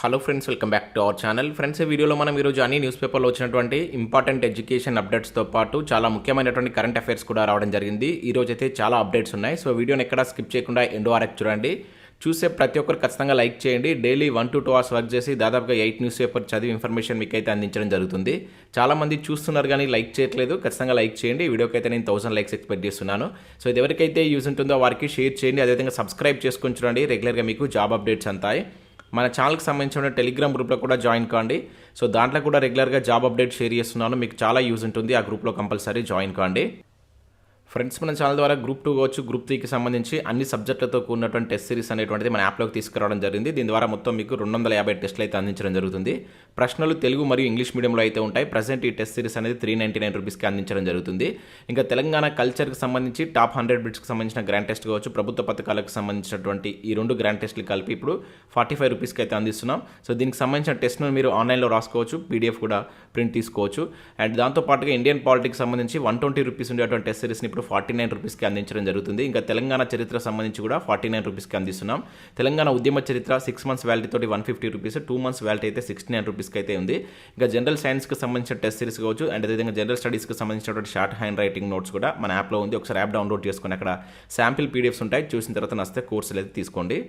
Hello friends, welcome back to our channel. Friends, ఈ వీడియోలో మనం ఈరోజు అన్ని న్యూస్ పేపర్లో వచ్చినటువంటి ఇంపార్టెంట్ ఎడ్యుకేషన్ అప్డేట్స్తో పాటు చాలా ముఖ్యమైనటువంటి కరెంట్ అఫైర్స్ కూడా రావడం జరిగింది. ఈ రోజు అయితే చాలా అప్డేట్స్ ఉన్నాయి. సో వీడియోని ఎక్కడ స్కిప్ చేయకుండా ఎండ్ వరకు చూడండి. చూసే ప్రతి ఒక్కరు ఖచ్చితంగా లైక్ చేయండి. డైలీ 1 to 2 hours వర్క్ చేసి దాదాపుగా 8 న్యూస్ పేపర్ చదివి ఇన్ఫర్మేషన్ మీకు అయితే అందించడం జరుగుతుంది. చాలామంది చూస్తున్నారు కానీ లైక్ చేయట్లేదు. ఖచ్చితంగా లైక్ చేయండి. ఈ వీడియోకి అయితే నేను 1000 లైక్స్ ఎక్స్పెక్ట్ చేస్తున్నాను. సో ఇది ఎవరికైతే యూజ్ ఉంటుందో వారికి షేర్ చేయండి. అదేవిధంగా సబ్స్క్రైబ్ చేసుకొని చూడండి. రెగ్యులర్గా మీకు జాబ్ అప్డేట్స్ అంతాయి. మన ఛానల్కి సంబంధించిన టెలిగ్రామ్ గ్రూప్లో కూడా జాయిన్ కాండి. సో దాంట్లో కూడా రెగ్యులర్గా జాబ్ అప్డేట్ షేర్ చేస్తున్నాను. మీకు చాలా యూజ్ ఉంటుంది. ఆ గ్రూప్లో కంపల్సరీ జాయిన్ కాండి. ఫ్రెండ్స్, మన ఛానల్ ద్వారా గ్రూప్ 2 కావచ్చు, గ్రూప్ 3కి సంబంధించి అన్ని సబ్జెక్టులతో కూడినటువంటి టెస్ట్ సిరీస్ అనేటువంటిది మన యాప్లోకి తీసుకురావడం జరిగింది. దీని ద్వారా మొత్తం మీకు 250 టెస్టులు అయితే అందించడం జరుగుతుంది. ప్రశ్నలు తెలుగు మరియు ఇంగ్లీష్ మీడియంలో అయితే ఉంటాయి. ప్రజెంట్ ఈ టెస్ట్ సిరీస్ అనేది 399 రూపీస్కి అందించడం జరుగుతుంది. ఇంకా తెలంగాణ కల్చర్కి సంబంధించి టాప్ 100 బిట్స్కి సంబంధించిన గ్రాండ్ టెస్ట్ కావచ్చు, ప్రభుత్వ పథకాలకు సంబంధించినటువంటి ఈ 2 గ్రాండ్ టెస్టులు కలిపి ఇప్పుడు 45 రూపీస్కి అయితే అందిస్తున్నాం. సో దీనికి సంబంధించిన టెస్ట్ను మీరు ఆన్లైన్లో రాసుకోవచ్చు, పీడిఎఫ్ కూడా ప్రింట్ తీసుకోవచ్చు. అండ్ దాంతోపాటుగా ఇండియన్ పాలిటిక్స్ సంబంధించి 120 రూపీస్ ఉండేటువంటి టెస్ట్ సిరీస్ని ఇప్పుడు 49 రూపీస్కి అందించడం జరుగుతుంది. ఇంకా తెలంగాణ చరిత్ర సంబంధించి కూడా 49 రూపీస్కి అందిస్తున్నాం. తెలంగాణ ఉద్యమ చరిత్ర 6 months వ్యాలిటీ తోటి 150 రూపీస్, 2 months వ్యాలిటీ అయితే 69 రూపీస్కి అయితే ఉంది. ఇంకా జనరల్ సైన్స్కి సంబంధించిన టెస్ట్ సిరీస్ కావచ్చు, అండ్ అదేవిధంగా జనరల్ స్టడీస్కి సంబంధించినటువంటి షార్ట్ హ్యాండ్ రైటింగ్ నోట్స్ కూడా మన యాప్లో ఉంది. ఒకసారి యాప్ డౌన్లోడ్ చేసుకొని అక్కడ శాంపిల్ పీడిఎఫ్స్ ఉంటాయి. చూసిన తర్వాత నచ్చితే కోర్సులు అయితే తీసుకోండి.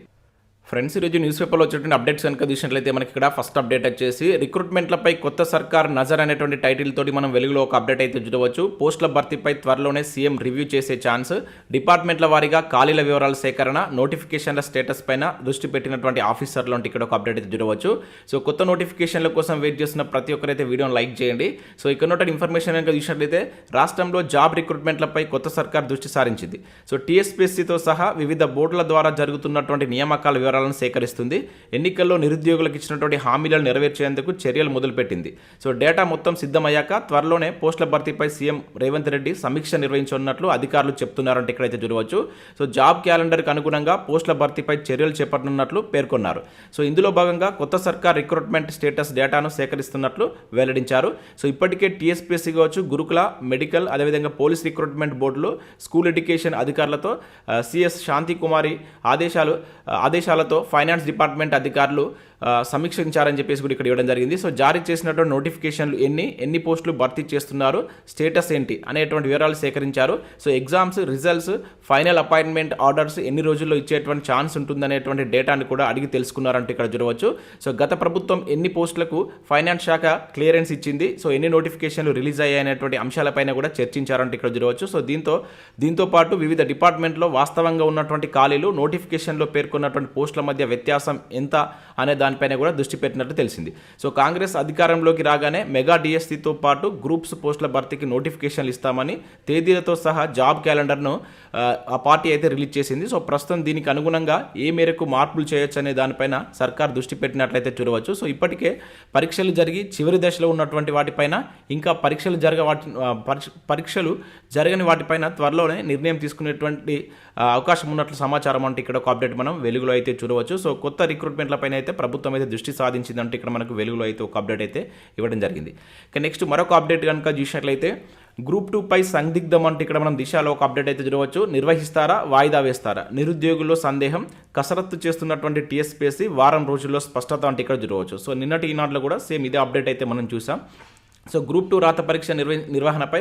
ఫ్రెండ్స్, ఈరోజు న్యూస్ పేపర్లో వచ్చేటువంటి అప్డేట్స్ కనుక చూసినట్లయితే మనకి ఇక్కడ ఫస్ట్ అప్డేట్ వచ్చేసి రిక్రూట్మెంట్లపై కొత్త సర్కార్ నజర్ అనేటువంటి టైటిల్ తోటి మనం వెలుగులో ఒక అప్డేట్ అయితే చూడవచ్చు. పోస్టుల భర్తీపై త్వరలోనే సీఎం రివ్యూ చేసే ఛాన్స్, డిపార్ట్మెంట్ల వారీగా ఖాళీల వివరాల సేకరణ, నోటిఫికేషన్ల స్టేటస్ పైన దృష్టి పెట్టినటువంటి ఆఫీసర్లు అంటే ఇక్కడ ఒక అప్డేట్ అయితే చూడవచ్చు. సో కొత్త నోటిఫికేషన్ల కోసం వెయిట్ చేస్తున్న ప్రతి ఒక్కరైతే వీడియోని లైక్ చేయండి. సో ఇక్కడ ఉన్నటువంటి ఇన్ఫర్మేషన్ కనుక చూసినట్లయితే రాష్ట్రంలో జాబ్ రిక్రూట్మెంట్లపై కొత్త సర్కార్ దృష్టి సారించింది. సో టీఎస్పీఎస్సీతో సహా వివిధ బోర్డుల ద్వారా జరుగుతున్నటువంటి నియామకాల వివరాలను సేకరిస్తుంది. ఎన్నికల్లో నిరుద్యోగులకు ఇచ్చినటువంటి హామీలను నెరవేర్చేందుకు చర్యలు మొదలుపెట్టింది. సో డేటా మొత్తం సిద్ధమయ్యాక త్వరలోనే పోస్టుల భర్తీపై సీఎం రేవంత్ రెడ్డి సమీక్ష నిర్వహించనున్నట్లు అధికారులు చెప్తున్నారంటే ఇక్కడైతే చూడవచ్చు. సో జాబ్ క్యాలెండర్కి అనుగుణంగా పోస్టుల భర్తీపై చర్యలు చేపట్టనున్నట్లు పేర్కొన్నారు. సో ఇందులో భాగంగా కొత్త సర్కార్ రిక్రూట్మెంట్ స్టేటస్ డేటాను సేకరిస్తున్నట్లు వెల్లడించారు. సో ఇప్పటికే టీఎస్పీఎస్సీ కావచ్చు, గురుకుల, మెడికల్, అదేవిధంగా పోలీస్ రిక్రూట్మెంట్ బోర్డులు, స్కూల్ ఎడ్యుకేషన్ అధికారులతో సిఎస్ శాంతి కుమారి ఆదేశాలతో ఫైనాన్స్ డిపార్ట్మెంట్ అధికారులు సమీక్షించారని చెప్పేసి కూడా ఇక్కడ ఇవ్వడం జరిగింది. సో జారీ చేసినటువంటి నోటిఫికేషన్లు ఎన్ని పోస్టులు భర్తీ చేస్తున్నారు, స్టేటస్ ఏంటి అనేటువంటి వివరాలు సేకరించారు. So exams results, final appointment orders ఎన్ని రోజుల్లో ఇచ్చేటువంటి ఛాన్స్ ఉంటుందనేటువంటి డేటాను కూడా అడిగి తెలుసుకున్నారంటే ఇక్కడ చూడవచ్చు. సో గత ప్రభుత్వం ఎన్ని పోస్టులకు ఫైనాన్స్ శాఖ క్లియరెన్స్ ఇచ్చింది, సో ఎన్ని నోటిఫికేషన్లు రిలీజ్ అయ్యాయనేటువంటి అంశాలపైన కూడా చర్చించారంటే ఇక్కడ చూడవచ్చు. సో దీంతో పాటు వివిధ డిపార్ట్మెంట్లో వాస్తవంగా ఉన్నటువంటి ఖాళీలు, నోటిఫికేషన్లో పేర్కొన్నటువంటి పోస్టుల మధ్య వ్యత్యాసం ఎంత అనే దానిపైన కూడా దృష్టి పెట్టినట్టు తెలిసింది. సో కాంగ్రెస్ అధికారంలోకి రాగానే మెగా డిఎస్సీతో పాటు గ్రూప్స్ పోస్టుల భర్తీకి నోటిఫికేషన్లు ఇస్తామని తేదీలతో సహా జాబ్ క్యాలెండర్ను ఆ పార్టీ అయితే రిలీజ్ చేసింది. సో ప్రస్తుతం దీనికి అనుగుణంగా ఏ మేరకు మార్పులు చేయొచ్చు అనే దానిపైన సర్కార్ దృష్టి పెట్టినట్లయితే చూడవచ్చు. సో ఇప్పటికే పరీక్షలు జరిగి చివరి దశలో ఉన్నటువంటి వాటిపైన, ఇంకా పరీక్షలు జరగని వాటిపైన త్వరలోనే నిర్ణయం తీసుకునేటువంటి అవకాశం ఉన్నట్లు సమాచారం అంటే ఇక్కడ ఒక అప్డేట్ మనం వెలుగులో అయితే చూడవచ్చు. సో కొత్త రిక్రూట్మెంట్లపైన అయితే ప్రభుత్వం అయితే దృష్టి సాధించిందంటే ఇక్కడ మనకు వెలుగులో అయితే ఒక అప్డేట్ అయితే ఇవ్వడం జరిగింది. నెక్స్ట్ మరొక అప్డేట్ కనుక చూసినట్లయితే గ్రూప్ 2 పై సందిగ్ధం అంటే ఇక్కడ మనం దిశలో ఒక అప్డేట్ అయితే చూడవచ్చు. నిర్వహిస్తారా, వాయిదా వేస్తారా, నిరుద్యోగుల్లో సందేహం, కసరత్తు చేస్తున్నటువంటి టీఎస్పీఎస్సీ వారం రోజుల్లో స్పష్టత అంటే ఇక్కడ చూడవచ్చు. సో నిన్నటి ఈనాడులో కూడా సేమ్ ఇదే అప్డేట్ అయితే మనం చూసాం. సో గ్రూప్ 2 రాత పరీక్ష నిర్వహణపై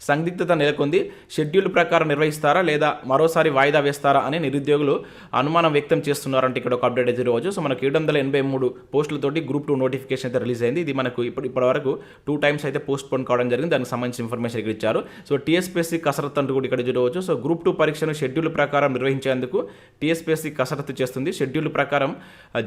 సందిగ్ధత నెలకొంది. షెడ్యూల్ ప్రకారం నిర్వహిస్తారా లేదా మరోసారి వాయిదా వేస్తారా అని నిరుద్యోగులు అనుమానం వ్యక్తం చేస్తున్నారంటే ఇక్కడ ఒక అప్డేట్ అయితే చూడవచ్చు. సో మనకు 783 పోస్టులతోటి గ్రూప్ 2 నోటిఫికేషన్ అయితే రిలీజ్ అయింది. ఇది మనకు ఇప్పటి వరకు 2 times అయితే పోస్ట్ పోన్ కావడం జరిగింది. దానికి సంబంధించిన ఇన్ఫర్మేషన్ ఇక్కడ ఇచ్చారు. సో టీఎస్పీఎస్సీ కసరత్ అంటూ కూడా ఇక్కడ చూడవచ్చు. సో గ్రూప్ 2 పరీక్షను షెడ్యూల్ ప్రకారం నిర్వహించేందుకు టీఎస్పీఎస్సీ కసరత్తు చేస్తుంది. షెడ్యూల్ ప్రకారం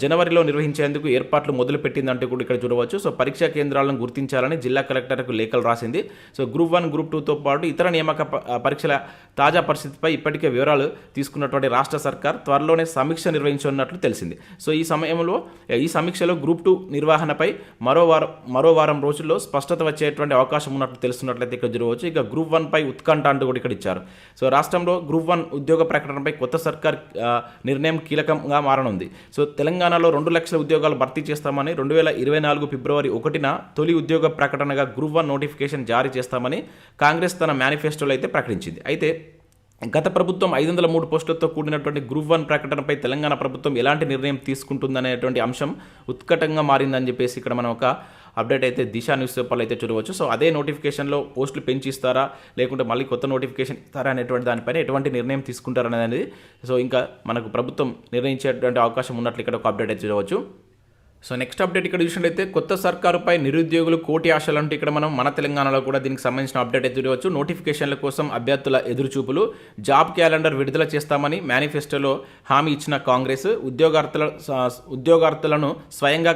జనవరిలో నిర్వహించేందుకు ఏర్పాట్లు మొదలుపెట్టిందంటూ కూడా ఇక్కడ చూడవచ్చు. సో పరీక్షా కేంద్రాలను గుర్తించాలని జిల్లా కలెక్టర్కు లేఖలు రాసింది. సో గ్రూప్ 1, గ్రూప్ 2తో పాటు ఇతర నియామక పరీక్షల తాజా పరిస్థితిపై ఇప్పటికే వివరాలు తీసుకున్నటువంటి రాష్ట్ర సర్కార్ త్వరలోనే సమీక్ష నిర్వహించనున్నట్లు తెలిసింది. సో ఈ సమీక్షలో గ్రూప్ 2 నిర్వహణపై మరో వారం రోజుల్లో స్పష్టత వచ్చేటువంటి అవకాశం ఉన్నట్లు తెలుస్తున్నట్లయితే ఇక్కడ చూడవచ్చు. ఇక గ్రూప్ 1 పై ఉత్కంఠ అంటూ కూడా ఇక్కడ ఇచ్చారు. సో రాష్ట్రంలో గ్రూప్ 1 ఉద్యోగ ప్రకటనపై కొత్త సర్కార్ నిర్ణయం కీలకంగా మారనుంది. సో తెలంగాణలో 2 లక్షల ఉద్యోగాలు భర్తీ చేస్తామని 2024 ఫిబ్రవరి 1న తొలి ఉద్యోగ ప్రకటనగా గ్రూప్ 1 నోటిఫికేషన్ జారీ చేస్తామని కాంగ్రెస్ తన మేనిఫెస్టోలో అయితే ప్రకటించింది. అయితే గత ప్రభుత్వం 503 పోస్టులతో కూడినటువంటి గ్రూప్ 1 ప్రకటనపై తెలంగాణ ప్రభుత్వం ఎలాంటి నిర్ణయం తీసుకుంటుందనేటువంటి అంశం ఉత్కటంగా మారిందని చెప్పేసి ఇక్కడ మనం ఒక అప్డేట్ అయితే దిశ న్యూస్ పేపర్లో అయితే చూడవచ్చు. సో అదే నోటిఫికేషన్లో పోస్టులు పెంచి ఇస్తారా లేకుంటే మళ్ళీ కొత్త నోటిఫికేషన్ ఇస్తారా అనేటువంటి దానిపైన ఎటువంటి నిర్ణయం తీసుకుంటారనేది సో ఇంకా మనకు ప్రభుత్వం నిర్ణయించేటువంటి అవకాశం ఉన్నట్లు ఇక్కడ ఒక అప్డేట్ అయితే చూడవచ్చు. సో నెక్స్ట్ అప్డేట్ ఇక్కడ చూసినట్లయితే కొత్త సర్కారుపై నిరుద్యోగులు కోటి ఆశలు అంటే ఇక్కడ మనం మన తెలంగాణలో కూడా దీనికి సంబంధించిన అప్డేట్ అయితే చూడవచ్చు. నోటిఫికేషన్ల కోసం అభ్యర్థుల ఎదురుచూపులు, జాబ్ క్యాలెండర్ విడుదల చేస్తామని మేనిఫెస్టోలో హామీ ఇచ్చిన కాంగ్రెస్, ఉద్యోగార్థులను స్వయంగా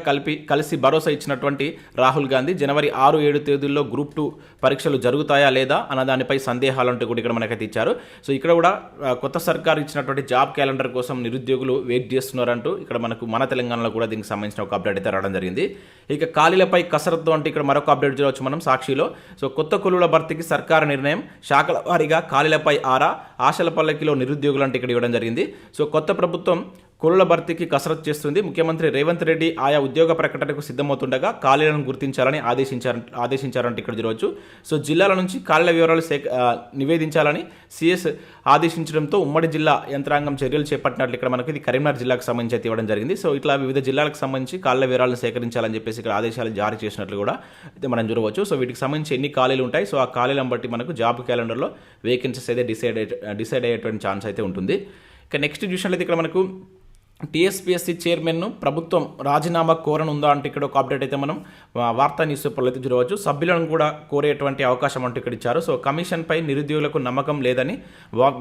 కలిసి భరోసా ఇచ్చినటువంటి రాహుల్ గాంధీ, జనవరి 6-7 తేదీల్లో గ్రూప్ 2 పరీక్షలు జరుగుతాయా లేదా అన్న దానిపై సందేహాలంటూ కూడా ఇక్కడ మనకైతే ఇచ్చారు. సో ఇక్కడ కూడా కొత్త సర్కారు ఇచ్చినటువంటి జాబ్ క్యాలెండర్ కోసం నిరుద్యోగులు వెయిట్ చేస్తున్నారంటూ ఇక్కడ మనకు మన తెలంగాణలో కూడా దీనికి సంబంధించిన అప్డేట్ అయితే రావడం జరిగింది. ఇక ఖాళీలపై కసరత్తు అంటే ఇక్కడ మరొక అప్డేట్ చూడవచ్చు మనం సాక్షిలో. సో కొత్త కొలువుల భర్తీకి సర్కారు నిర్ణయం, శాఖల వారీగా ఖాళీలపై ఆశల పల్లకిలో నిరుద్యోగులు అంటే ఇక్కడ ఇవ్వడం జరిగింది. సో కొత్త ప్రభుత్వం కొలువుల భర్తీకి కసరత్తు చేస్తుంది. ముఖ్యమంత్రి రేవంత్ రెడ్డి ఆయా ఉద్యోగ ప్రకటనకు సిద్ధమవుతుండగా ఖాళీలను గుర్తించాలని ఆదేశించారంటే ఇక్కడ చూడవచ్చు. సో జిల్లాల నుంచి ఖాళీల వివరాలు నివేదించాలని సిఎస్ ఆదేశించడంతో ఉమ్మడి జిల్లా యంత్రాంగం చర్యలు చేపట్టినట్లు ఇక్కడ మనకి ఇది కరీంనగర్ జిల్లాకు సంబంధించి అయితే ఇవ్వడం జరిగింది. సో ఇట్లా వివిధ జిల్లాలకు సంబంధించి ఖాళీల వివరాలను సేకరించాలని చెప్పేసి ఇక్కడ ఆదేశాలు జారీ చేసినట్లు కూడా అయితే మనం చూడవచ్చు. సో వీటికి సంబంధించి ఎన్ని ఖాళీలు ఉంటాయి, సో ఆ ఖాళీలను బట్టి మనకు జాబ్ క్యాలెండర్లో వేకెన్సీస్ అయితే డిసైడ్ అయ్యేటువంటి ఛాన్స్ అయితే ఉంటుంది. ఇక నెక్స్ట్ చూసినట్లయితే ఇక్కడ మనకు టీఎస్పీఎస్సీ చైర్మన్ను ప్రభుత్వం రాజీనామా కోరనుందా అంటే ఇక్కడ ఒక అప్డేట్ అయితే మనం వార్తా న్యూస్ పేపర్లో అయితే చూడవచ్చు. సభ్యులను కూడా కోరేటువంటి అవకాశం అంటూ ఇక్కడ ఇచ్చారు. సో కమిషన్పై నిరుద్యోగులకు నమ్మకం లేదని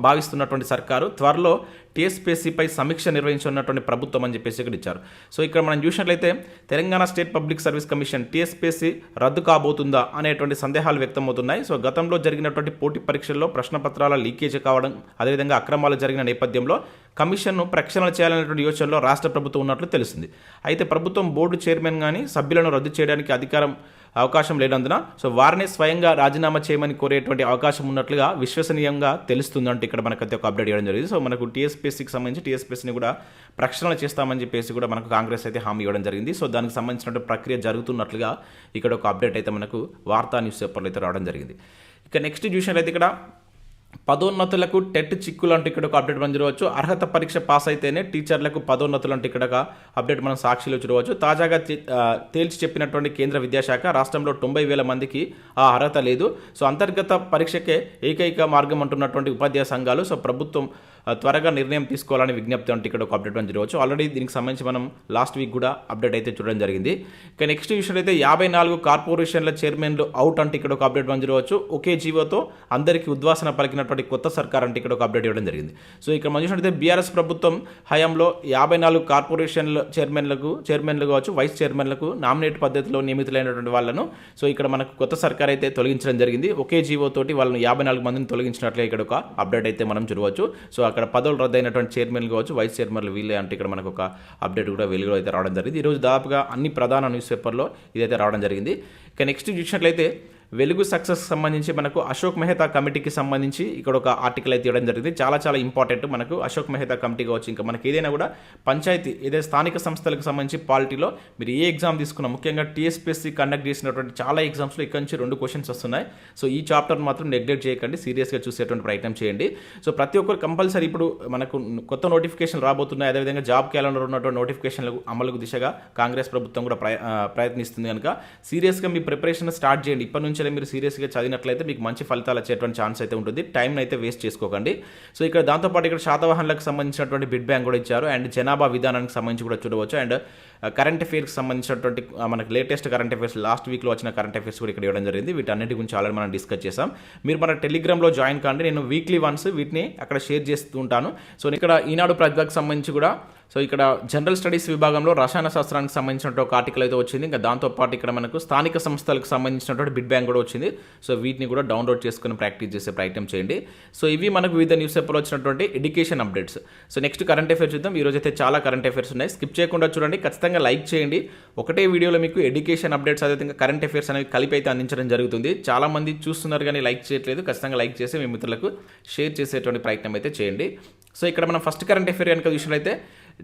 భావిస్తున్నటువంటి సర్కారు త్వరలో టీఎస్పీఎస్సీపై సమీక్ష నిర్వహించున్నటువంటి ప్రభుత్వం అని చెప్పేసి ఇక్కడ ఇచ్చారు. సో ఇక్కడ మనం చూసినట్లయితే Telangana state public service commission TSPSC రద్దు కాబోతుందా అనేటువంటి సందేహాలు వ్యక్తమవుతున్నాయి. సో గతంలో జరిగినటువంటి పోటీ పరీక్షల్లో ప్రశ్నపత్రాల లీకేజ్ కావడం, అదేవిధంగా అక్రమాలు జరిగిన నేపథ్యంలో కమిషన్ను ప్రక్షాళన చేయాలనేటువంటి యోచనలో రాష్ట్ర ప్రభుత్వం ఉన్నట్లు తెలిసింది. అయితే ప్రభుత్వం బోర్డు చైర్మన్ కానీ సభ్యులను రద్దు చేయడానికి అవకాశం లేనందున సో వారిని స్వయంగా రాజీనామా చేయమని కోరేటువంటి అవకాశం ఉన్నట్లుగా విశ్వసనీయంగా తెలుస్తుందంటే ఇక్కడ మనకైతే ఒక అప్డేట్ ఇవ్వడం జరిగింది. సో మనకు టీఎస్పీఎస్సీకి సంబంధించి టీఎస్పీఎస్సీని కూడా ప్రక్షాళన చేస్తామని చెప్పేసి కూడా మనకు కాంగ్రెస్ అయితే హామీ ఇవ్వడం జరిగింది. సో దానికి సంబంధించిన ప్రక్రియ జరుగుతున్నట్లుగా ఇక్కడ ఒక అప్డేట్ అయితే మనకు వార్తా న్యూస్ పేపర్లో అయితే రావడం జరిగింది. ఇక నెక్స్ట్ చూసినట్లయితే ఇక్కడ పదోన్నతులకు టెట్ చిక్కులు అంటే ఇక్కడ ఒక అప్డేట్ మనం చూడవచ్చు. అర్హత పరీక్ష పాస్ అయితేనే టీచర్లకు పదోన్నతులు అంటే ఇక్కడ ఒక అప్డేట్ మనం సాక్షిలో చూడవచ్చు. తాజాగా తేల్చి చెప్పినటువంటి కేంద్ర విద్యాశాఖ రాష్ట్రంలో 90,000 మందికి ఆ అర్హత లేదు. సో అంతర్గత పరీక్షకే ఏకైక మార్గం అంటున్నటువంటి ఉపాధ్యాయ సంఘాలు సో ప్రభుత్వం త్వరగా నిర్ణయం తీసుకోవాలని విజ్ఞప్తి అంటే ఇక్కడ ఒక అప్డేట్ మనం చూడవచ్చు. ఆల్రెడీ దీనికి సంబంధించి మనం లాస్ట్ వీక్ కూడా అప్డేట్ అయితే చూడడం జరిగింది. ఇక నెక్స్ట్ విషయం అయితే 54 కార్పొరేషన్ల చైర్మన్లు అవుట్ అంటే ఇక్కడ ఒక అప్డేట్ మనం చూడవచ్చు. ఒకే జీవోతో అందరికీ ఉద్వాసన పలికినటువంటి కొత్త సర్కార్ అంటే ఇక్కడ ఒక అప్డేట్ ఇవ్వడం జరిగింది. సో ఇక్కడ మనం చూసినట్లయితే బీఆర్ఎస్ ప్రభుత్వం హయాంలో 54 కార్పొరేషన్ల చైర్మన్లు కావచ్చు, వైస్ చైర్మన్లకు నామినేట్ పద్ధతిలో నియమితులైనటువంటి వాళ్ళను సో ఇక్కడ మనకు కొత్త సర్కార్ అయితే తొలగించడం జరిగింది. ఒకే జీవో తోటి వాళ్ళని 54 మందిని తొలగించినట్లే ఇక్కడ ఒక అప్డేట్ అయితే మనం చూడవచ్చు. సో అక్కడ పదవులు రద్దయినటువంటి చైర్మన్లు కావచ్చు, వైస్ చైర్మన్లు వీళ్ళే అంటే ఇక్కడ మనకు ఒక అప్డేట్ కూడా వెలుగులో అయితే రావడం జరిగింది. ఈరోజు దాదాపుగా అన్ని ప్రధాన న్యూస్ పేపర్లో ఇదైతే రావడం జరిగింది. ఇక నెక్స్ట్ చూసినట్లయితే వెలుగు సక్సెస్ సంబంధించి మనకు అశోక్ మెహతా కమిటీకి సంబంధించి ఇక్కడ ఒక ఆర్టికల్ అయితే ఇవ్వడం జరిగింది. చాలా ఇంపార్టెంట్ మనకు అశోక్ మెహతా కమిటీ కావచ్చు, ఇంకా మనకి ఏదైనా కూడా పంచాయతీ ఏదైనా స్థానిక సంస్థలకు సంబంధించి పాలిటీలో మీరు ఏ ఎగ్జామ్ తీసుకున్నా, ముఖ్యంగా టీఎస్పీఎస్సీ కండక్ట్ చేసినటువంటి చాలా ఎగ్జామ్స్లో ఇక్కడ నుంచి 2 క్వశ్చన్స్ వస్తున్నాయి. సో ఈ చాప్టర్ మాత్రం నెగ్లెక్ట్ చేయకండి, సీరియస్గా చూసేటువంటి ప్రయత్నం చేయండి. సో ప్రతి ఒక్కరు కంపల్సరీ ఇప్పుడు మనకు కొత్త నోటిఫికేషన్ రాబోతున్నాయి, అదేవిధంగా జాబ్ క్యాలెండర్ ఉన్నటువంటి నోటిఫికేషన్లకు అమలుకు దిశగా కాంగ్రెస్ ప్రభుత్వం కూడా ప్రయత్నిస్తుంది కనుక సీరియస్గా మీ ప్రిపరేషన్ స్టార్ట్ చేయండి. ఇప్పటి నుంచి మీరు సీరియస్గా చదివినట్లయితే మీకు మంచి ఫలితాలు వచ్చేటువంటి ఛాన్స్ అయితే ఉంటుంది. టైం అయితే వేస్ట్ చేసుకోకండి. సో ఇక్కడ దాంతోపాటు ఇక్కడ శాతవాహనులకు సంబంధించినటువంటి బిడ్ బ్యాంక్ కూడా ఇచ్చారు, అండ్ జనాభా విధానానికి సంబంధించి కూడా చూడవచ్చు, అండ్ కరెంట్ అఫైర్స్కి సంబంధించినటువంటి మనకి లేటెస్ట్ కరెంట్ అఫైర్స్ లాస్ట్ వీక్లో వచ్చిన కరెంట్ అఫైర్స్ కూడా ఇక్కడ ఇవ్వడం జరిగింది. వీటన్నిటి గురించి ఆల్రెడీ మనం డిస్కస్ చేసాం. మీరు మన టెలిగ్రామ్లో జాయిన్ కాండి, నేను వీక్లీ వన్స్ వీటిని అక్కడ షేర్ చేస్తూ ఉంటాను. సో ఇక్కడ ఈనాడు ప్రతిభకు సంబంధించి కూడా సో ఇక్కడ జనరల్ స్టడీస్ విభాగంలో రసాయన శాస్త్రానికి సంబంధించినటువంటి ఒక ఆర్టికల్ అయితే వచ్చింది. ఇంకా దాంతోపాటు ఇక్కడ మనకు స్థానిక సంస్థలకు సంబంధించినటువంటి బిడ్ బ్యాంక్ కూడా వచ్చింది. సో వీటిని కూడా డౌన్లోడ్ చేసుకుని ప్రాక్టీస్ చేసే ప్రయత్నం చేయండి. సో ఇవి మనకు వివిధ న్యూస్ పేపర్లో వచ్చినటువంటి education updates. So next current affairs చూద్దాం. ఈరోజు అయితే చాలా కరెంట్ అఫైర్స్ ఉన్నాయి, స్కిప్ చేయకుండా చూడండి, ఖచ్చితంగా లైక్ చేయండి. ఒకటే వీడియోలో మీకు ఎడ్యుకేషన్ అప్డేట్స్ అదేవిధంగా కరెంట్ అఫైర్స్ అనేవి కలిపి అయితే అందించడం జరుగుతుంది. చాలా మంది చూస్తున్నారు కానీ లైక్ చేయట్లేదు, ఖచ్చితంగా లైక్ చేసి మీ మిత్రులకు షేర్ చేసేటువంటి ప్రయత్నం అయితే చేయండి. సో ఇక్కడ మనం ఫస్ట్ కరెంట్ అఫైర్ కనుక చూసినట్లయితే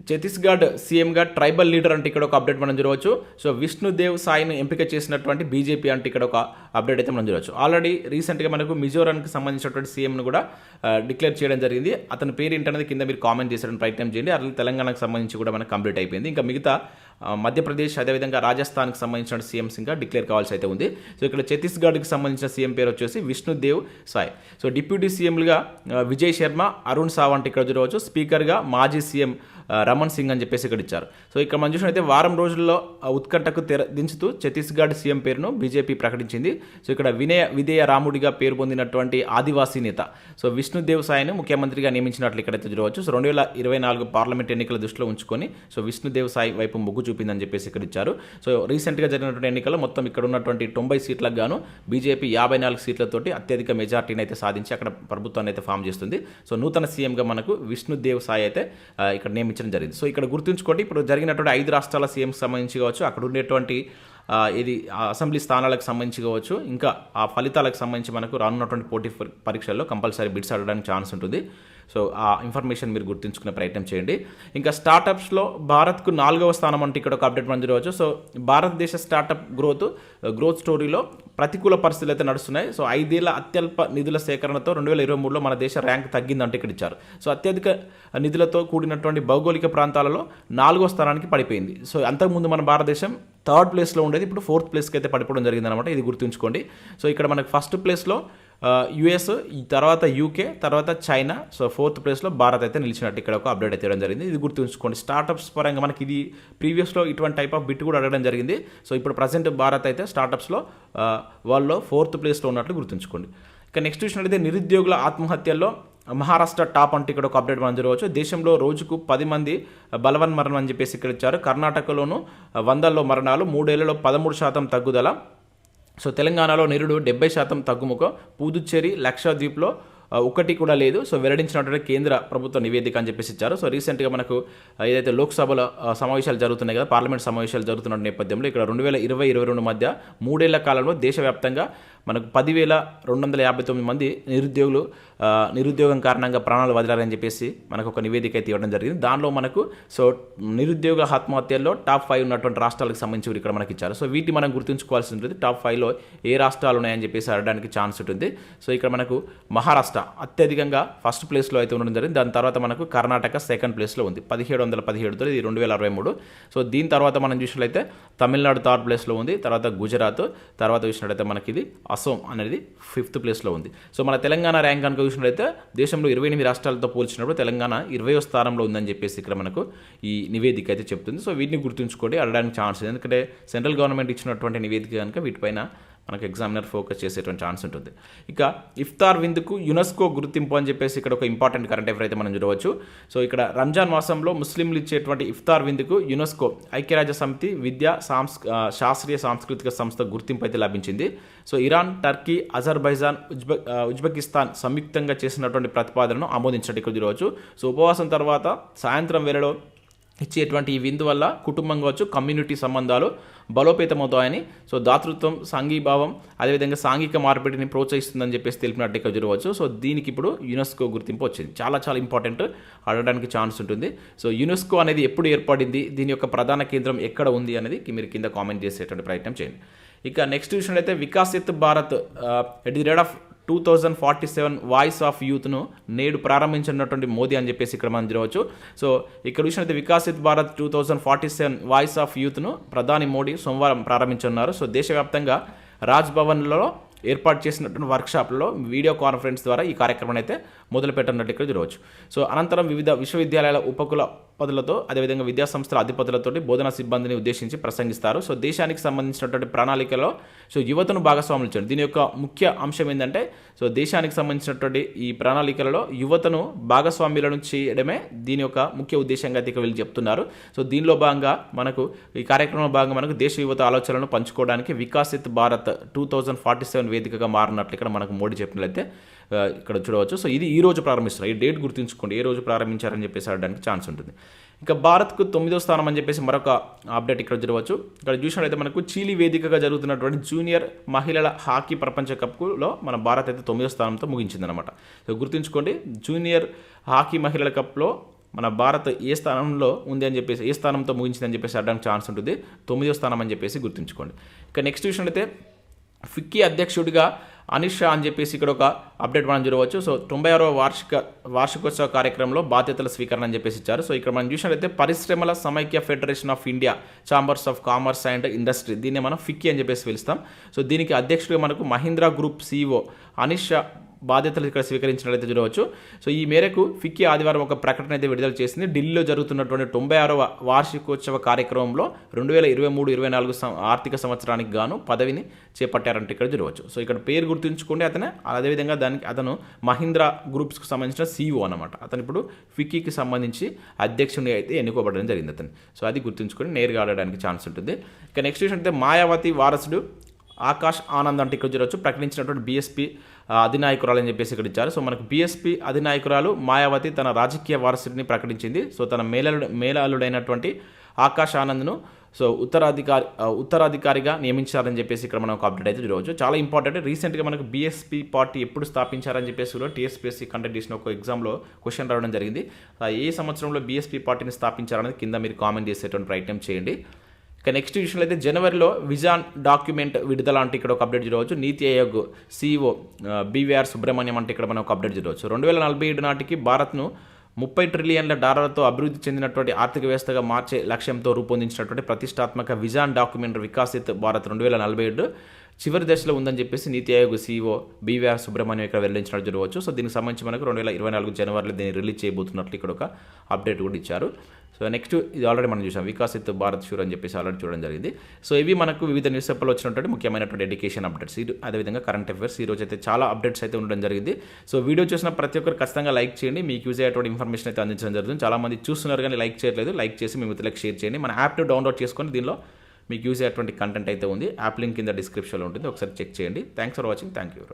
ఛత్తీస్గఢ్ సీఎంగా ట్రైబల్ లీడర్ అంటే ఇక్కడ ఒక అప్డేట్ మనం చూడవచ్చు. సో విష్ణుదేవ్ సాయిని ఎంపిక చేసినటువంటి బీజేపీ అంటే ఇక్కడ ఒక అప్డేట్ అయితే మనం చూడవచ్చు. ఆల్రెడీ రీసెంట్గా మనకు మిజోరాంకి సంబంధించినటువంటి సీఎంను కూడా డిక్లేర్ చేయడం జరిగింది. అతని పేరు ఏంటనేది కింద మీరు కామెంట్ చేసేటువంటి ప్రయత్నం చేయండి. అలాగే తెలంగాణకు సంబంధించి కూడా మనకు కంప్లీట్ అయిపోయింది. ఇంకా మిగతా మధ్యప్రదేశ్ అదేవిధంగా రాజస్థాన్కి సంబంధించిన సీఎంస్ ఇంకా డిక్లేర్ కావాల్సి అయితే ఉంది. సో ఇక్కడ ఛత్తీస్గఢ్కి సంబంధించిన సీఎం పేరు వచ్చేసి విష్ణుదేవ్ సాయ్. సో డిప్యూటీ సీఎంలుగా విజయ్ శర్మ, అరుణ్ సావంత్ ఇక్కడ చూడవచ్చు. స్పీకర్గా మాజీ సీఎం రమణ్ సింగ్ అని చెప్పేసి ఇక్కడ ఇచ్చారు. సో ఇక్కడ మనం చూసినట్లయితే వారం రోజుల్లో ఉత్కంఠకు దించుతూ ఛత్తీస్గఢ్ సీఎం పేరును బీజేపీ ప్రకటించింది. సో ఇక్కడ విధేయ రాముడిగా పేరు పొందినటువంటి ఆదివాసీ నేత సో విష్ణుదేవ్ సాయ్ను ముఖ్యమంత్రిగా నియమించినట్లు ఇక్కడైతే చూడవచ్చు. సో 2024 పార్లమెంట్ ఎన్నికల దృష్టిలో ఉంచుకొని సో విష్ణుదేవ్ సాయ్ వైపు మొగ్గు చూపిందని చెప్పేసి ఇక్కడ ఇచ్చారు. సో రీసెంట్గా జరిగినటువంటి ఎన్నికల్లో మొత్తం ఇక్కడ ఉన్నటువంటి 90 సీట్లకు గాను బీజేపీ 54 సీట్లతోటి అత్యధిక మెజార్టీని అయితే సాధించి అక్కడ ప్రభుత్వాన్ని అయితే ఫామ్ చేస్తుంది. సో నూతన సీఎంగా మనకు విష్ణుదేవ్ సాయ్ అయితే ఇక్కడ నియమించడం జరిగింది. సో ఇక్కడ గుర్తుంచుకోండి, ఇప్పుడు జరిగినటువంటి 5 రాష్ట్రాల సీఎంకి సంబంధించి కావచ్చు, అక్కడ ఉండేటువంటి ఇది అసెంబ్లీ స్థానాలకు సంబంధించి కావచ్చు, ఇంకా ఆ ఫలితాలకు సంబంధించి మనకు రానున్నటువంటి పోటీ పరీక్షల్లో కంపల్సరీ బిడ్స్ అడగడానికి ఛాన్స్ ఉంటుంది. సో ఆ ఇన్ఫర్మేషన్ మీరు గుర్తుంచుకునే ప్రయత్నం చేయండి. ఇంకా స్టార్టప్స్లో భారత్కు 4వ స్థానం అంటే ఇక్కడ ఒక అప్డేట్ మనం చూడవచ్చు. సో భారతదేశ స్టార్టప్ గ్రోత్ స్టోరీలో ప్రతికూల పరిస్థితులు అయితే నడుస్తున్నాయి. సో 5 ఏళ్ల అత్యల్ప నిధుల సేకరణతో 2023లో మన దేశ ర్యాంక్ తగ్గిందంటే ఇక్కడ ఇచ్చారు. సో అత్యధిక నిధులతో కూడినటువంటి భౌగోళిక ప్రాంతాలలో 4వ స్థానానికి పడిపోయింది. సో అంతకుముందు మన భారతదేశం 3rd ప్లేస్లో ఉండేది, ఇప్పుడు 4th ప్లేస్కి అయితే పడిపోవడం జరిగిందనమాట. ఇది గుర్తుంచుకోండి. సో ఇక్కడ మనకు 1st ప్లేస్లో యుఎస్, తర్వాత యూకే, తర్వాత చైనా, సో 4th ప్లేస్లో భారత్ అయితే నిలిచినట్టు ఇక్కడ ఒక అప్డేట్ అయితే ఇవ్వడం జరిగింది. ఇది గుర్తుంచుకోండి. స్టార్టప్స్ పరంగా మనకి ఇది ప్రీవియస్లో ఇటువంటి టైప్ ఆఫ్ బిట్ కూడా అడగడం జరిగింది. సో ఇప్పుడు ప్రజెంట్ భారత్ అయితే స్టార్టప్స్లో వాళ్ళు 4th ప్లేస్లో ఉన్నట్లు గుర్తుంచుకోండి. ఇక నెక్స్ట్ చూసినట్లయితే నిరుద్యోగుల ఆత్మహత్యల్లో మహారాష్ట్ర టాప్ అంటే ఇక్కడ ఒక అప్డేట్ మనం చూడవచ్చు. దేశంలో రోజుకు 10 మంది బలవన్మరణం అని చెప్పేసి ఇక్కడ ఇచ్చారు. కర్ణాటకలోను 100లో మరణాలు, 3 ఏళ్లలో 13% తగ్గుదల. సో తెలంగాణలో నిరుడు 70% తగ్గుముఖ, పుదుచ్చేరి, లక్షద్వీప్లో 1 కూడా లేదు. సో వెల్లడించినటువంటి కేంద్ర ప్రభుత్వ నివేదిక అని చెప్పేసి ఇచ్చారు. సో రీసెంట్గా మనకు ఏదైతే లోక్సభలో సమావేశాలు జరుగుతున్నాయి కదా, పార్లమెంట్ సమావేశాలు జరుగుతున్న నేపథ్యంలో ఇక్కడ 2020-22 మధ్య 3 ఏళ్ల కాలంలో దేశవ్యాప్తంగా మనకు 10,259 మంది నిరుద్యోగం కారణంగా ప్రాణాలు వదిలారని చెప్పేసి మనకు ఒక నివేదిక అయితే ఇవ్వడం జరిగింది. దానిలో మనకు సో నిరుద్యోగ ఆత్మహత్యల్లో టాప్ 5 ఉన్నటువంటి రాష్ట్రాలకు సంబంధించి ఇక్కడ మనకి ఇచ్చారు. సో వీటిని మనం గుర్తుంచుకోవాల్సి ఉంటుంది. టాప్ 5లో ఏ రాష్ట్రాలు ఉన్నాయని చెప్పేసి అడగడానికి ఛాన్స్ ఉంటుంది. సో ఇక్కడ మనకు మహారాష్ట్ర అత్యధికంగా 1st ప్లేస్లో అయితే ఉండడం జరిగింది. దాని తర్వాత మనకు కర్ణాటక 2nd ప్లేస్లో ఉంది 1717తో, ఇది 2063. సో దీని తర్వాత మనం చూసినట్లయితే తమిళనాడు 3rd ప్లేస్లో ఉంది, తర్వాత గుజరాత్, తర్వాత చూసినట్లయితే మనకి ఇది అసోం అనేది 5th ప్లేస్లో ఉంది. సో మన తెలంగాణ ర్యాంక్ కనుక చూసినట్లయితే దేశంలో 28 రాష్ట్రాలతో పోల్చినప్పుడు తెలంగాణ 20వ స్థానంలో ఉందని చెప్పేసి ఇక్కడ మనకు ఈ నివేదిక అయితే చెప్తుంది. సో వీటిని గుర్తుంచుకోండి, అడగడానికి ఛాన్స్ ఉంది. ఎందుకంటే సెంట్రల్ గవర్నమెంట్ ఇచ్చినటువంటి నివేదిక కనుక వీటిపైన మనకు ఎగ్జామినర్ ఫోకస్ చేసేటువంటి ఛాన్స్ ఉంటుంది. ఇక ఇఫ్తార్ విందుకు యునెస్కో గుర్తింపు అని చెప్పేసి ఇక్కడ ఒక ఇంపార్టెంట్ కరెంట్ అఫైర్ అయితే మనం చూడవచ్చు. సో ఇక్కడ రంజాన్ మాసంలో ముస్లింలు ఇచ్చేటువంటి ఇఫ్తార్ విందుకు యునెస్కో ఐక్యరాజ్య సమితి విద్యా శాస్త్రీయ సాంస్కృతిక సంస్థ గుర్తింపు అయితే లభించింది. So Iran, Turkey, Azerbaijan, Uzbekistan సంయుక్తంగా చేసినటువంటి ప్రతిపాదనను ఆమోదించినట్టు ఇక్కడ చూడవచ్చు. సో ఉపవాసం తర్వాత సాయంత్రం వేళలో ఇచ్చేటువంటి ఈ విందు వల్ల కుటుంబం కావచ్చు, కమ్యూనిటీ సంబంధాలు బలోపేతమవుతాయని, సో దాతృత్వం, సాంఘీభావం, అదేవిధంగా సాంఘిక మార్పిడిని ప్రోత్సహిస్తుందని చెప్పేసి తెలిపినట్టు ఇక్కడ చూడవచ్చు. సో దీనికి ఇప్పుడు యునెస్కో గుర్తింపు వచ్చింది. చాలా ఇంపార్టెంట్, అడగడానికి ఛాన్స్ ఉంటుంది. సో యునెస్కో అనేది ఎప్పుడు ఏర్పడింది, దీని యొక్క ప్రధాన కేంద్రం ఎక్కడ ఉంది అనేది మీరు కింద కామెంట్ చేసేటువంటి ప్రయత్నం చేయండి. ఇక నెక్స్ట్ చూసినట్లయితే Viksit Bharat at the rate of 2047 voice of యూత్ను నేడు ప్రారంభించినటువంటి మోదీ అని చెప్పేసి ఇక్కడ మనం చూడవచ్చు. సో ఇక్కడ చూసినట్లయితే వికసిత్ భారత్ 2047 వాయిస్ ఆఫ్ యూత్ను ప్రధాని మోడీ సోమవారం ప్రారంభించనున్నారు. సో దేశవ్యాప్తంగా రాజ్భవన్లో ఏర్పాటు చేసినటువంటి వర్క్షాప్లో వీడియో కాన్ఫరెన్స్ ద్వారా ఈ కార్యక్రమాన్ని అయితే మొదలు పెట్టనున్నట్టు ఇక్కడ చూడవచ్చు. సో అనంతరం వివిధ విశ్వవిద్యాలయాల ఉపకులపతులతో అదేవిధంగా విద్యాసంస్థల అధిపతులతో బోధనా సిబ్బందిని ఉద్దేశించి ప్రసంగిస్తారు. సో దేశానికి సంబంధించినటువంటి ప్రణాళికలో సో యువతను భాగస్వాములు చేయండి. దీని యొక్క ముఖ్య అంశం ఏంటంటే సో దేశానికి సంబంధించినటువంటి ఈ ప్రణాళికలలో యువతను భాగస్వామ్యులను చేయడమే దీని యొక్క ముఖ్య ఉద్దేశంగా అయితే వీళ్ళు చెప్తున్నారు. సో దీనిలో భాగంగా మనకు ఈ కార్యక్రమంలో భాగంగా మనకు దేశ యువత ఆలోచనలను పంచుకోవడానికి వికసిత్ భారత్ 2047 వేదికగా మారినట్లు ఇక్కడ మనకు మోడీ చెప్పినట్లయితే ఇక్కడ చూడవచ్చు. సో ఇది ఈ రోజు ప్రారంభిస్తారు. ఈ డేట్ గుర్తుంచుకోండి, ఏ రోజు ప్రారంభించారని చెప్పేసి అడగడానికి ఛాన్స్ ఉంటుంది. ఇక భారత్కు 9వ స్థానం అని చెప్పేసి మరొక అప్డేట్ ఇక్కడ చూడవచ్చు. ఇక్కడ చూసినట్లయితే మనకు చీలీ వేదికగా జరుగుతున్నటువంటి జూనియర్ మహిళల హాకీ ప్రపంచ కప్లో మన భారత్ అయితే 9వ స్థానంతో ముగించిందనమాట. సో గుర్తుంచుకోండి, జూనియర్ హాకీ మహిళల కప్లో మన భారత్ ఏ స్థానంలో ఉంది అని చెప్పేసి, ఏ స్థానంతో ముగించిందని చెప్పేసి అడడానికి ఛాన్స్ ఉంటుంది. 9వ స్థానం అని చెప్పేసి గుర్తుంచుకోండి. ఇక నెక్స్ట్ చూసినట్లయితే ఫిక్కీ అధ్యక్షుడిగా అనిల్ షా అని చెప్పేసి ఇక్కడ ఒక అప్డేట్ మనం చూడవచ్చు. సో 96వ వార్షికోత్సవ కార్యక్రమంలో బాధ్యతల స్వీకరణ అని చెప్పేసి ఇచ్చారు. సో ఇక్కడ మనం చూసినట్లయితే పరిశ్రమల సమైక్య federation of India chambers of commerce and industry, దీన్ని మనం ఫిక్కీ అని చెప్పేసి పిలుస్తాం. సో దీనికి అధ్యక్షుడిగా మనకు మహీంద్రా గ్రూప్ CEO అనిల్ షా బాధ్యతలు ఇక్కడ స్వీకరించినట్లయితే చూడవచ్చు. సో ఈ మేరకు ఫిక్కీ ఆదివారం ఒక ప్రకటన అయితే విడుదల చేసింది. ఢిల్లీలో జరుగుతున్నటువంటి 96వ వార్షికోత్సవ కార్యక్రమంలో 2023-24 ఆర్థిక సంవత్సరానికి గాను పదవిని చేపట్టారంటే ఇక్కడ చూడవచ్చు. సో ఇక్కడ పేరు గుర్తుంచుకోండి అతనే. అదేవిధంగా అతను మహీంద్రా గ్రూప్స్కి సంబంధించిన CEO అనమాట. అతను ఇప్పుడు ఫిక్కీకి సంబంధించి అధ్యక్షుడిగా అయితే ఎన్నుకోబడడం జరిగింది అతను. సో అది గుర్తుంచుకొని నేరుగా ఆడడానికి ఛాన్స్ ఉంటుంది. ఇక నెక్స్ట్ ఏంటంటే మాయావతి వారసుడు ఆకాష్ ఆనంద్ అంటే ఇక్కడ చూడవచ్చు ప్రకటించినటువంటి బీఎస్పీ అధినాయకురాలు అని చెప్పేసి ఇక్కడ ఇచ్చారు. సో మనకు బీఎస్పీ అధినాయకురాలు మాయావతి తన రాజకీయ వారసుడిని ప్రకటించింది. సో తన మేలాలుడైనటువంటి ఆకాష్ ఆనంద్ను సో ఉత్తరాధికారిగా నియమించారని చెప్పేసి ఇక్కడ మనం ఒక అప్డేట్ అయితే చూడవచ్చు. చాలా ఇంపార్టెంట్. రీసెంట్గా మనకు బీఎస్పీ పార్టీ ఎప్పుడు స్థాపించారని చెప్పేసి కూడా టీఎస్పీఎస్సీ కండక్ట్ చేసిన ఒక ఎగ్జామ్లో క్వశ్చన్ రావడం జరిగింది. ఏ సంవత్సరంలో బీఎస్పీ పార్టీని స్థాపించారనేది కింద మీరు కామెంట్ చేసేటువంటి ప్రయత్నం చేయండి. ఇక నెక్స్ట్ విషయంలో అయితే జనవరిలో విజన్ డాక్యుమెంట్ విడుదల అంటే ఇక్కడ ఒక అప్డేట్ చూడవచ్చు. నీతి ఆయోగ్ CEO BVR సుబ్రహ్మణ్యం అంటే ఇక్కడ మనం ఒక అప్డేట్ చూడవచ్చు. 2047 నాటికి భారత్ను $30 ట్రిలియన్ల అభివృద్ధి చెందినటువంటి ఆర్థిక వ్యవస్థగా మార్చే లక్ష్యంతో రూపొందించినటువంటి ప్రతిష్టాత్మక విజన్ డాక్యుమెంట్ వికాసిత్ భారత్ 2047 చివరి దశలో ఉందని చెప్పేసి నీతి ఆయోగ్ CEO BVR సుబ్రహ్మణ్యం ఇక్కడ వెల్లడించినట్టు చూడవచ్చు. సో దీనికి సంబంధించి మనకు 2024 జనవరిలో దీన్ని రిలీజ్ చేయబోతున్నట్లు ఇక్కడ ఒక అప్డేట్ కూడా ఇచ్చారు. సో నెక్స్ట్ ఇది ఆల్రెడీ మనం చూసాం, వికాసిత్ భారత్ షూర్ అని చెప్పేసి ఆల్రెడీ చూడడం జరిగింది. సో ఇవి మనకు వివిధ న్యూస్ పేపర్లో వచ్చినటువంటి ముఖ్యమైనటువంటి ఎడ్యుకేషన్ అప్డేట్స్, అదేవిధంగా కరెంట్ అఫైర్స్. ఈ రోజు అయితే చాలా అప్డేట్స్ అయితే ఉండడం జరిగింది. సో వీడియో చూసిన ప్రతి ఒక్కరు ఖచ్చితంగా లైక్ చేయండి. మీకు యూజ్ అయ్యేటువంటి ఇన్ఫర్మేషన్ అయితే అందించడం జరుగుతుంది. చాలామంది చూస్తున్నారు కానీ లైక్ చేయట్లేదు. లైక్ చేసి మీ మిత్రులకు షేర్ చేయండి. మన యాప్ను డౌన్లోడ్ చేసుకొని దీనిలో మీకు యూజ్ అయ్యేటువంటి కంటెంట్ అయితే ఉంది. యాప్ లింక్ కింద డిస్క్రిప్షన్లో ఉంటుంది, ఒకసారి చెక్ చేయండి. Thanks for watching. Thank you.